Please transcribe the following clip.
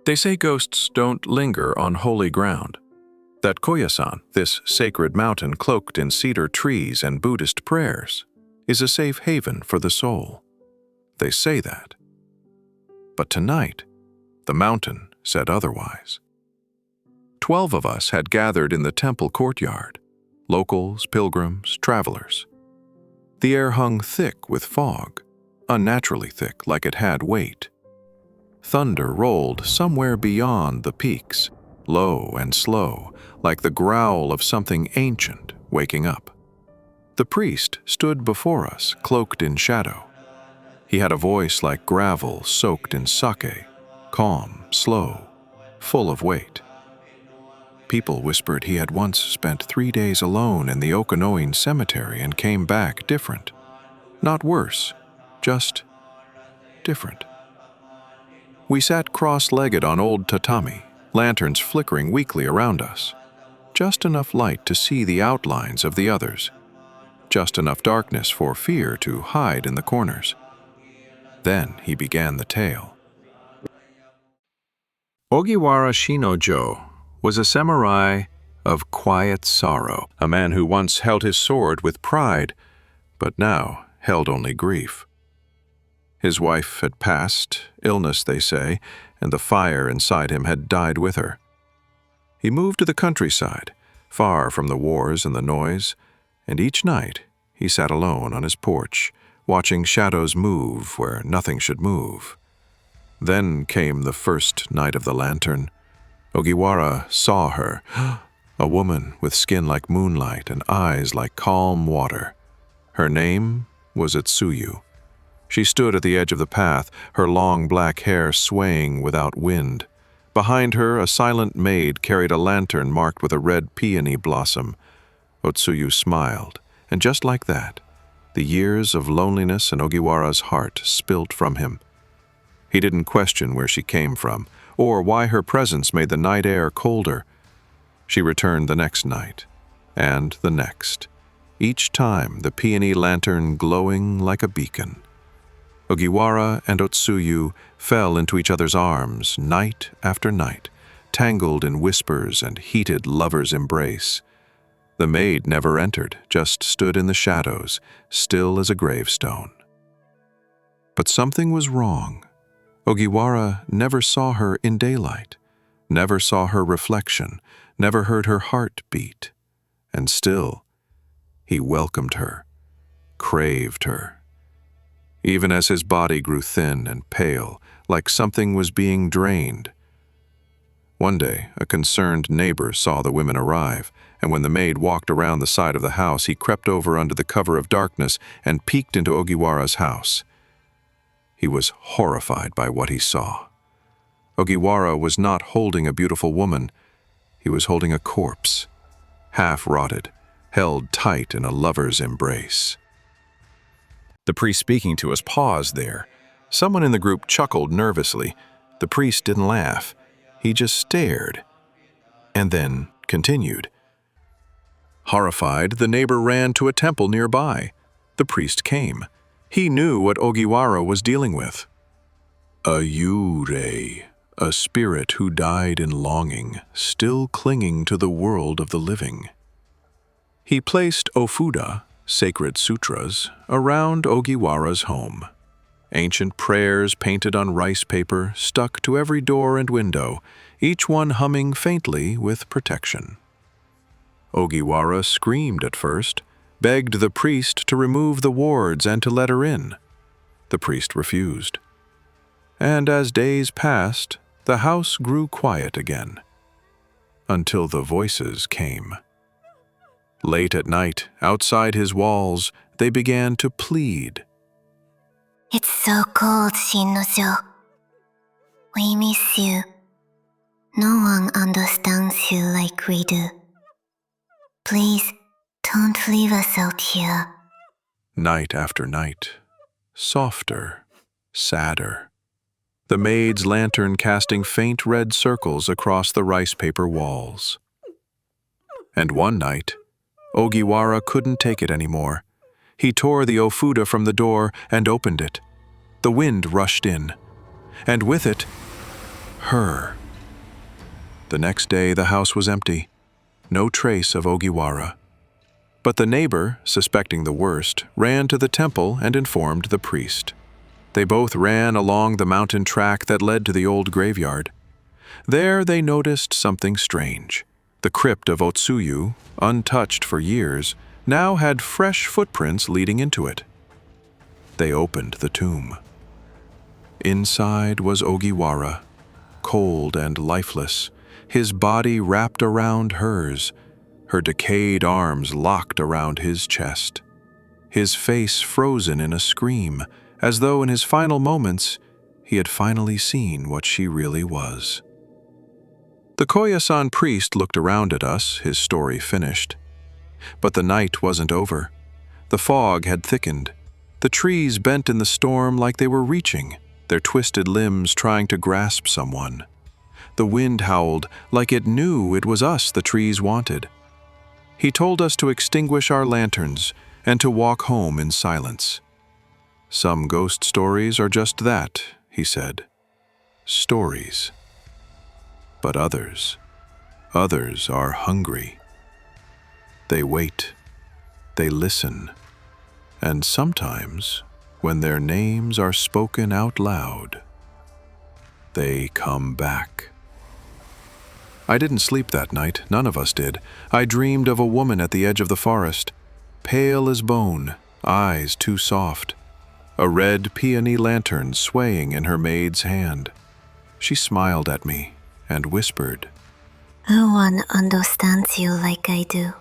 They say ghosts don't linger on holy ground, that Koyasan, this sacred mountain cloaked in cedar trees and Buddhist prayers, is a safe haven for the soul. They say that. But tonight, the mountain said otherwise. 12 of us had gathered in the temple courtyard, locals, pilgrims, travelers. The air hung thick with fog, unnaturally thick, like it had weight. Thunder rolled somewhere beyond the peaks, low and slow, like the growl of something ancient waking up. The priest stood before us, cloaked in shadow. He had a voice like gravel soaked in sake, calm, slow, full of weight. People whispered he had once spent 3 days alone in the okunoin cemetery and came back different. Not worse, just different. We sat cross-legged on old tatami, lanterns flickering weakly around us. Just enough light to see the outlines of the others. Just enough darkness for fear to hide in the corners. Then he began the tale. Ogiwara Shinojo was a samurai of quiet sorrow, a man who once held his sword with pride, but now held only grief. His wife had passed, illness they say, and the fire inside him had died with her. He moved to the countryside, far from the wars and the noise, and each night he sat alone on his porch, watching shadows move where nothing should move. Then came the first night of the lantern. Ogiwara saw her, a woman with skin like moonlight and eyes like calm water. Her name was Itsuyu. She stood at the edge of the path, her long black hair swaying without wind. Behind her, a silent maid carried a lantern marked with a red peony blossom. Otsuyu smiled, and just like that, the years of loneliness in Ogiwara's heart spilt from him. He didn't question where she came from, or why her presence made the night air colder. She returned the next night, and the next, each time the peony lantern glowing like a beacon. Ogiwara and Otsuyu fell into each other's arms night after night, tangled in whispers and heated lovers' embrace. The maid never entered, just stood in the shadows, still as a gravestone. But something was wrong. Ogiwara never saw her in daylight, never saw her reflection, never heard her heart beat. And still, he welcomed her, craved her. Even as his body grew thin and pale, like something was being drained. One day, a concerned neighbor saw the women arrive, and when the maid walked around the side of the house, he crept over under the cover of darkness and peeked into Ogiwara's house. He was horrified by what he saw. Ogiwara was not holding a beautiful woman. He was holding a corpse, half-rotted, held tight in a lover's embrace. The priest speaking to us paused there. Someone in the group chuckled nervously. The priest didn't laugh. He just stared, and then continued. Horrified, the neighbor ran to a temple nearby. The priest came. He knew what Ogiwara was dealing with. A yurei, a spirit who died in longing, still clinging to the world of the living. He placed ofuda, sacred sutras, around Ogiwara's home. Ancient prayers painted on rice paper stuck to every door and window, each one humming faintly with protection. Ogiwara screamed at first, begged the priest to remove the wards and to let her in. The priest refused. And as days passed, the house grew quiet again, until the voices came. Late at night, outside his walls, they began to plead. It's so cold, Shinojo. We miss you. No one understands you like we do. Please, don't leave us out here. Night after night, softer, sadder. The maid's lantern casting faint red circles across the rice paper walls. And one night, Ogiwara couldn't take it anymore. He tore the ofuda from the door and opened it. The wind rushed in, and with it, Her. The next day the house was empty. No trace of Ogiwara. But the neighbor, suspecting the worst, ran to the temple and informed the priest. They both ran along the mountain track that led to the old graveyard. There they noticed something strange. The crypt of Otsuyu, untouched for years, now had fresh footprints leading into it. They opened the tomb. Inside was Ogiwara, cold and lifeless, his body wrapped around hers, her decayed arms locked around his chest, his face frozen in a scream, as though in his final moments he had finally seen what she really was. The Koyasan priest looked around at us, his story finished. But the night wasn't over. The fog had thickened. The trees bent in the storm like they were reaching, their twisted limbs trying to grasp someone. The wind howled like it knew it was us the trees wanted. He told us to extinguish our lanterns and to walk home in silence. Some ghost stories are just that, he said. Stories. But others are hungry. They wait, they listen, and sometimes, when their names are spoken out loud, they come back. I didn't sleep that night, none of us did. I dreamed of a woman at the edge of the forest, pale as bone, eyes too soft, a red peony lantern swaying in her maid's hand. She smiled at me and whispered, "No one understands you like I do."